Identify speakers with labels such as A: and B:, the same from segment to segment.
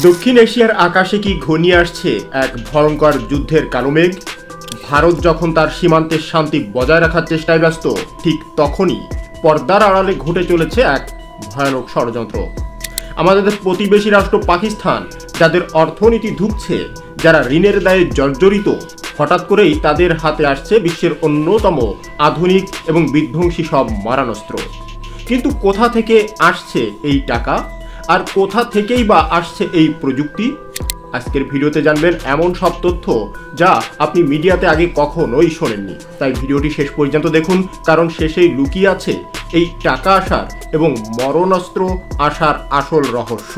A: দক্ষিণ এশিয়ার আকাশে কি ঘনিয়ে আসছে এক ভয়ঙ্কর যুদ্ধের কালো মেঘ? ভারত যখন তার সীমান্তের শান্তি বজায় রাখার চেষ্টায় ব্যস্ত, ঠিক তখনই পর্দার আড়ালে ঘটে চলেছে এক ভয়ানক ষড়যন্ত্র। আমাদের প্রতিবেশী রাষ্ট্র পাকিস্তান, যাদের অর্থনীতি ধুঁকছে, যারা ঋণের দায়ে জর্জরিত, হঠাৎ করেই তাদের হাতে আসছে বিশ্বের অন্যতম আধুনিক এবং বিধ্বংসী সব মারণাস্ত্র। কিন্তু কোথা থেকে আসছে এই টাকা, আর কোথা থেকেই বা আসছে এই প্রযুক্তি? আজকের ভিডিওতে জানবেন এমন সব তথ্য যা আপনি মিডিয়াতে আগে কখনোই শোনেননি। তাই ভিডিওটি শেষ পর্যন্ত দেখুন, কারণ শেষেই লুকিয়ে আছে এই টাকা আসার এবং মরণাস্ত্র আসার আসল রহস্য।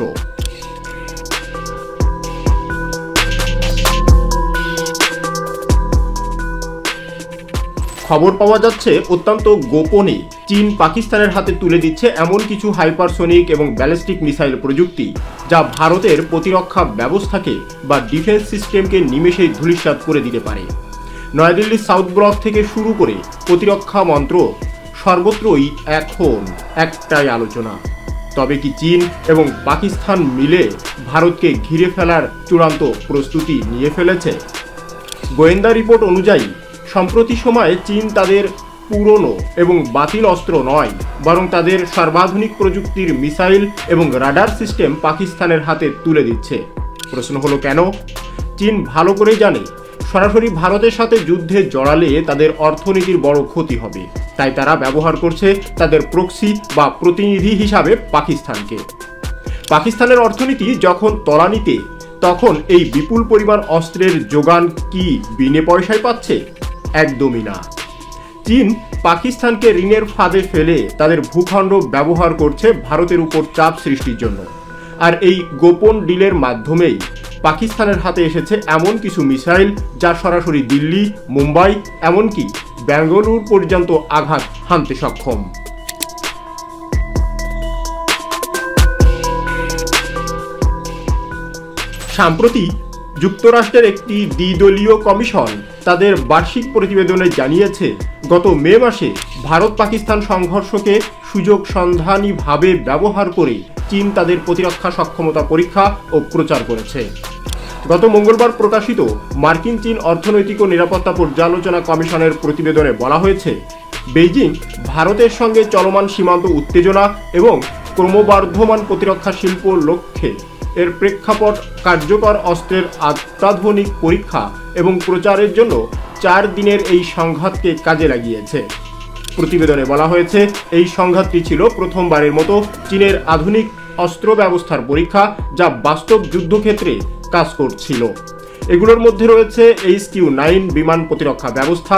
A: খবর পাওয়া যাচ্ছে অত্যন্ত গোপনে চীন পাকিস্তানের হাতে তুলে দিচ্ছে এমন কিছু হাইপারসোনিক এবং ব্যালিস্টিক মিসাইল প্রযুক্তি, যা ভারতের প্রতিরক্ষা ব্যবস্থাকে বা ডিফেন্স সিস্টেমকে নিমেষেই ধূলিসাৎ করে দিতে পারে। নয়াদিল্লির সাউথ ব্লক থেকে শুরু করে প্রতিরক্ষা মন্ত্র সর্বত্রই এখন একটাই আলোচনা, তবে কি চীন এবং পাকিস্তান মিলে ভারতকে ঘিরে ফেলার চূড়ান্ত প্রস্তুতি নিয়ে ফেলেছে? গোয়েন্দা রিপোর্ট অনুযায়ী সম্প্রতি সময়ে চীন তাদের পুরনো এবং বাতিল অস্ত্র নয়, বরং তাদের সর্বাধুনিক প্রযুক্তির মিসাইল এবং রাডার সিস্টেম পাকিস্তানের হাতে তুলে দিচ্ছে। প্রশ্ন হলো কেন? চীন ভালো করেই জানে সরাসরি ভারতের সাথে যুদ্ধে জড়ালে তাদের অর্থনীতির বড় ক্ষতি হবে, তাই তারা ব্যবহার করছে তাদের প্রক্সি বা প্রতিনিধি হিসাবে পাকিস্তানকে। পাকিস্তানের অর্থনীতি যখন তলানিতে, তখন এই বিপুল পরিমাণ অস্ত্রের যোগান কি বিনে পয়সায় পাচ্ছে? একদমই না। চীন পাকিস্তানকে ঋণের ফাঁদে ফেলে তাদের ভূখণ্ড ব্যবহার করছে ভারতের উপর চাপ সৃষ্টির জন্য। আর এই গোপন ডিলের মাধ্যমেই পাকিস্তানের হাতে এসেছে এমন কিছু মিসাইল যা সরাসরি দিল্লি, মুম্বাই, এমনকি বেঙ্গালুরু পর্যন্ত আঘাত হানতে সক্ষম। সাম্প্রতি যুক্তরাষ্ট্রের একটি দ্বিদলীয় কমিশন তাদের বার্ষিক প্রতিবেদনে জানিয়েছে, গত মে মাসে ভারত পাকিস্তান সংঘর্ষকে সুযোগ সন্ধানীভাবে ব্যবহার করে চীন তাদের প্রতিরক্ষা সক্ষমতা পরীক্ষা ও প্রচার করেছে। গত মঙ্গলবার প্রকাশিত মার্কিন চীন অর্থনৈতিক ও নিরাপত্তা পর্যালোচনা কমিশনের প্রতিবেদনে বলা হয়েছে, বেইজিং ভারতের সঙ্গে চলমান সীমান্ত উত্তেজনা এবং ক্রমবর্ধমান প্রতিরক্ষা শিল্প লক্ষ্যে এর প্রেক্ষাপট কার্যকর অস্ত্রের অত্যাধুনিক পরীক্ষা এবং প্রচারের জন্য 4 দিনের এই সংঘাতকে কাজে লাগিয়েছে। প্রতিবেদনে বলা হয়েছে, এই সংঘাতটি ছিল প্রথমবারের মতো চীনের আধুনিক অস্ত্র ব্যবস্থার পরীক্ষা, যা বাস্তব যুদ্ধক্ষেত্রে কাজ করছিল। এগুলোর মধ্যে রয়েছে HQ-9 বিমান প্রতিরক্ষা ব্যবস্থা,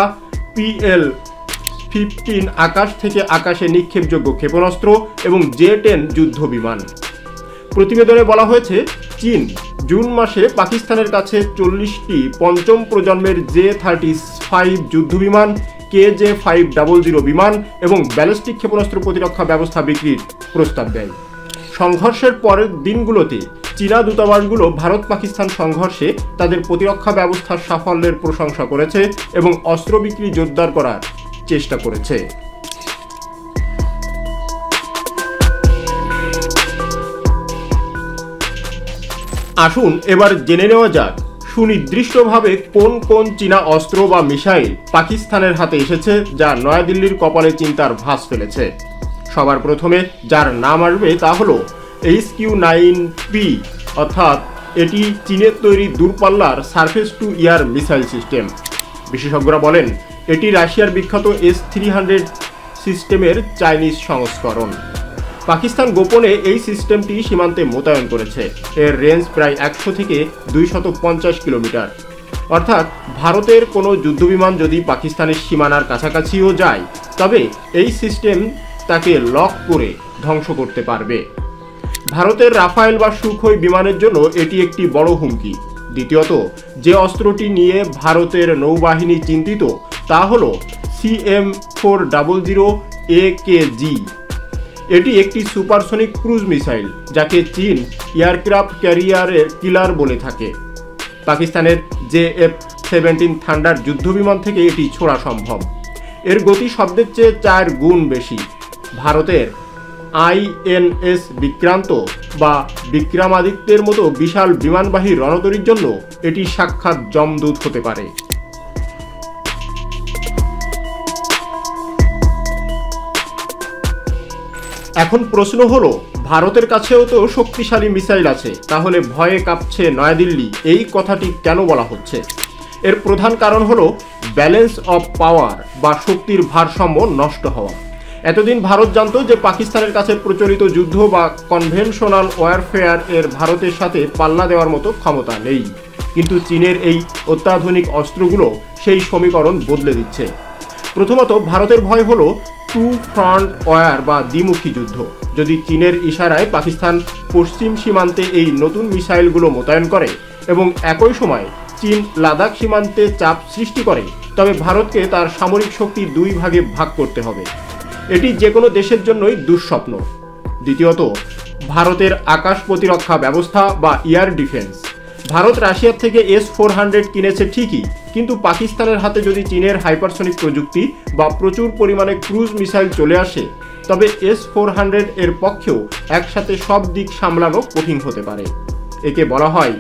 A: PL-15 আকাশ থেকে আকাশে নিক্ষেপযোগ্য ক্ষেপণাস্ত্র এবং J-10 যুদ্ধ বিমান। প্রতিবেদনে বলা হয়েছে, চীন জুন মাসে পাকিস্তানের কাছে 40টি পঞ্চম প্রজন্মের J-35 যুদ্ধবিমান, KJ-500 বিমান এবং ব্যালিস্টিক ক্ষেপণাস্ত্র প্রতিরক্ষা ব্যবস্থা বিক্রির প্রস্তাব দেয়। সংঘর্ষের পরের দিনগুলোতে চীনা দূতাবাসগুলো ভারত পাকিস্তান সংঘর্ষে তাদের প্রতিরক্ষা ব্যবস্থার সাফল্যের প্রশংসা করেছে এবং অস্ত্র বিক্রি জোরদার করার চেষ্টা করেছে। আসুন এবার জেনে নেওয়া যাক সুনির্দিষ্টভাবে কোন কোন চীনা অস্ত্র বা মিসাইল পাকিস্তানের হাতে এসেছে, যা নয়াদিল্লির কপালে চিন্তার ভাঁজ ফেলেছে। সবার প্রথমে যার নাম আসবে তা হলো HQ-9P, অর্থাৎ এটি চীনের তৈরি দূরপাল্লার surface two air missile system. বিশেষজ্ঞরা বলেন এটি রাশিয়ার বিখ্যাত S-300 সিস্টেমের চাইনিজ সংস্করণ। পাকিস্তান গোপনে এই সিস্টেমটি সীমান্তে মোতায়েন করেছে। এর রেঞ্জ প্রায় 100 থেকে 250 কিলোমিটার, অর্থাৎ ভারতের কোনো যুদ্ধবিমান যদি পাকিস্তানের সীমানার কাছাকাছিও যায়, তবে এই সিস্টেম তাকে লক করে ধ্বংস করতে পারবে। ভারতের রাফায়েল বা সুখোই বিমানের জন্য এটি একটি বড় হুমকি। দ্বিতীয়ত, যে অস্ত্রটি নিয়ে ভারতের নৌবাহিনী চিন্তিত তা হল CM-400 এটি একটি সুপারসনিক ক্রুজ মিসাইল, যাকে চীন এয়ারক্রাফট ক্যারিয়ারের কিলার বলে থাকে। পাকিস্তানের JF-17 থান্ডার যুদ্ধবিমান থেকে এটি ছোড়া সম্ভব। এর গতি শব্দের চেয়ে 4 গুণ বেশি। ভারতের INS বিক্রান্ত বা বিক্রমাদিত্যের মতো বিশাল বিমানবাহী রণতরীর জন্য এটি সাক্ষাৎ যমদূত হতে পারে। এখন প্রশ্ন হলো, ভারতের কাছেও তো শক্তিশালী মিসাইল আছে, তাহলে ভয়ে কাঁপছে নয়াদিল্লি, এই কথাটি কেন বলা হচ্ছে? এর প্রধান কারণ হলো ব্যালেন্স অফ পাওয়ার বা শক্তির ভারসাম্য নষ্ট হওয়া। এতদিন ভারত জানতো যে পাকিস্তানের কাছে প্রচলিত যুদ্ধ বা কনভেনশনাল ওয়ারফেয়ার এর ভারতের সাথে পাল্লা দেওয়ার মতো ক্ষমতা নেই, কিন্তু চীনের এই অত্যাধুনিক অস্ত্রগুলো সেই সমীকরণ বদলে দিচ্ছে। প্রথমত, ভারতের ভয় হলো টু ফ্রন্ট ওয়ার বা দ্বিমুখী যুদ্ধ। যদি চীনের ইশারায় পাকিস্তান পশ্চিম সীমান্তে এই নতুন মিসাইলগুলো মোতায়েন করে এবং একই সময় চীন লাদাখ সীমান্তে চাপ সৃষ্টি করে, তবে ভারতকে তার সামরিক শক্তি দুই ভাগে ভাগ করতে হবে। এটি যে কোনো দেশের জন্যই দুঃস্বপ্ন। দ্বিতীয়ত, ভারতের আকাশ প্রতিরক্ষা ব্যবস্থা বা এয়ার ডিফেন্স। ভারত রাশিয়ার থেকে S-400 কিনেছে ঠিকই, কিন্তু পাকিস্তানের হাতে যদি চীনের হাইপারসনিক প্রযুক্তি বা প্রচুর পরিমাণে ক্রুজ মিসাইল চলে আসে, তবে S-400 এর পক্ষেও একসাথে সব দিক সামলানো কঠিন হতে পারে। একে বলা হয়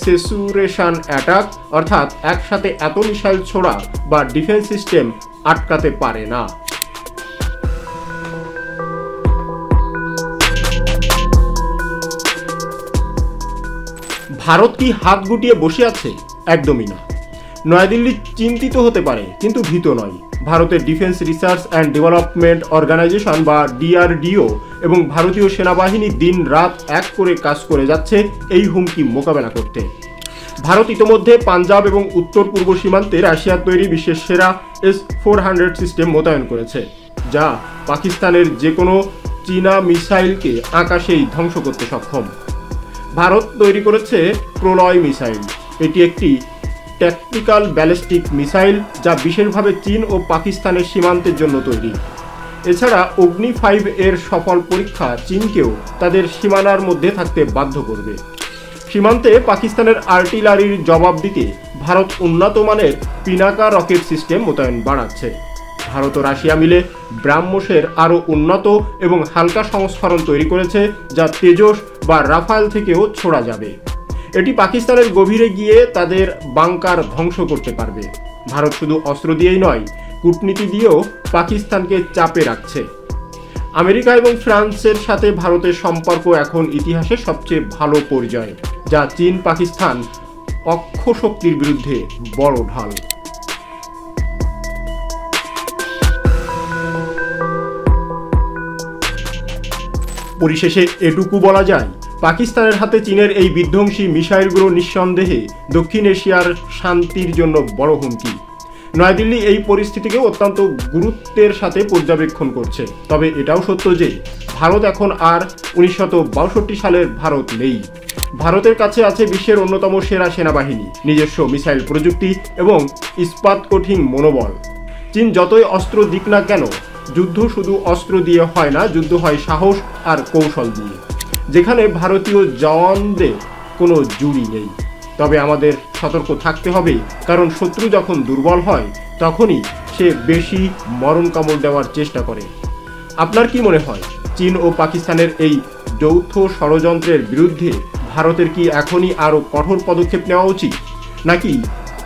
A: স্যাচুরেশন অ্যাটাক, অর্থাৎ একসাথে এত মিসাইল ছোড়া বা ডিফেন্স সিস্টেম আটকাতে পারে না। ভারত কি হাত গুটিয়ে বসে আছে? একদমই না। নয়াদিল্লি চিন্তিত হতে পারে, কিন্তু ভীত নয়। ভারতের defence research and development organisation বা DRDO এবং ভারতীয় সেনাবাহিনী দিন রাত এক করে কাজ করে যাচ্ছে এই হুমকি মোকাবেলা করতে। ভারত ইতোমধ্যে পাঞ্জাব এবং উত্তর পূর্ব সীমান্তে রাশিয়ার তৈরি বিশ্বের সেরা S-400 সিস্টেম মোতায়েন করেছে, যা পাকিস্তানের যে কোনো চীনা মিসাইলকে আকাশেই ধ্বংস করতে সক্ষম। ভারত তৈরি করেছে প্রলয় মিসাইল। এটি একটি ট্যাকটিক্যাল ব্যালিস্টিক মিসাইল যা বিশেষভাবে চীন ও পাকিস্তানের সীমান্তের জন্য তৈরি। এছাড়া অগ্নি 5 এর সফল পরীক্ষা চীনকেও তাদের সীমানার মধ্যে থাকতে বাধ্য করবে। সীমান্তে পাকিস্তানের আর্টিলারির জবাব দিতে ভারত উন্নত মানের পিনাকা রকেট সিস্টেম মোতায়েন বাড়াচ্ছে। ভারত ও রাশিয়া মিলে ব্রাহ্মসের আরও উন্নত এবং হালকা সংস্করণ তৈরি করেছে, যা তেজস বা রাফায়েল থেকেও ছোড়া যাবে। এটি পাকিস্তানের গভীরে গিয়ে তাদের বাংকার ধ্বংস করতে পারবে। ভারত শুধু অস্ত্র দিয়েই নয়, কূটনীতি দিয়েও পাকিস্তানকে চাপে রাখছে। আমেরিকা এবং ফ্রান্সের সাথে ভারতের সম্পর্ক এখন ইতিহাসের সবচেয়ে ভালো পর্যায়ে, যা চীন পাকিস্তান অক্ষশক্তির বিরুদ্ধে বড় ঢাল। পরিশেষে এটুকু বলা যায়, পাকিস্তানের হাতে চীনের এই বিধ্বংসী মিসাইলগুলো নিঃসন্দেহে দক্ষিণ এশিয়ার শান্তির জন্য বড় হুমকি। নয়াদিল্লি এই পরিস্থিতিকে অত্যন্ত গুরুত্বের সাথে পর্যবেক্ষণ করছে। তবে এটাও সত্য যে ভারত এখন আর 1962 সালের ভারত নেই। ভারতের কাছে আছে বিশ্বের অন্যতম সেরা সেনাবাহিনী, নিজস্ব মিসাইল প্রযুক্তি এবং ইস্পাত কঠিন মনোবল। চীন যতই অস্ত্র দিক না কেন, যুদ্ধ শুধু অস্ত্র দিয়ে হয় না, যুদ্ধ হয় সাহস আর কৌশল দিয়ে, যেখানে ভারতীয় জওয়ানদের কোনো জুড়ি নেই। তবে আমাদের সতর্ক থাকতে হবে, কারণ শত্রু যখন দুর্বল হয় তখনই সে বেশি মরণ কামড় দেওয়ার চেষ্টা করে। আপনার কি মনে হয়, চীন ও পাকিস্তানের এই যৌথ ষড়যন্ত্রের বিরুদ্ধে ভারতের কি এখনই আরও কঠোর পদক্ষেপ নেওয়া উচিত, নাকি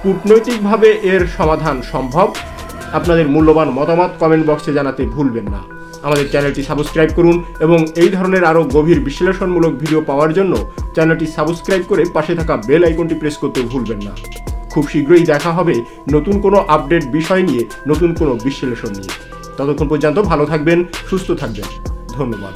A: কূটনৈতিকভাবে এর সমাধান সম্ভব? আপনাদের মূল্যবান মতামত কমেন্ট বক্সে জানাতে ভুলবেন না। আমাদের চ্যানেলটি সাবস্ক্রাইব করুন এবং এই ধরনের আরও গভীর বিশ্লেষণমূলক ভিডিও পাওয়ার জন্য চ্যানেলটি সাবস্ক্রাইব করে পাশে থাকা বেল আইকনটি প্রেস করতে ভুলবেন না। খুব শীঘ্রই দেখা হবে নতুন কোনো আপডেট বিষয় নিয়ে, নতুন কোনো বিশ্লেষণ নিয়ে। ততক্ষণ পর্যন্ত ভালো থাকবেন, সুস্থ থাকবেন। ধন্যবাদ।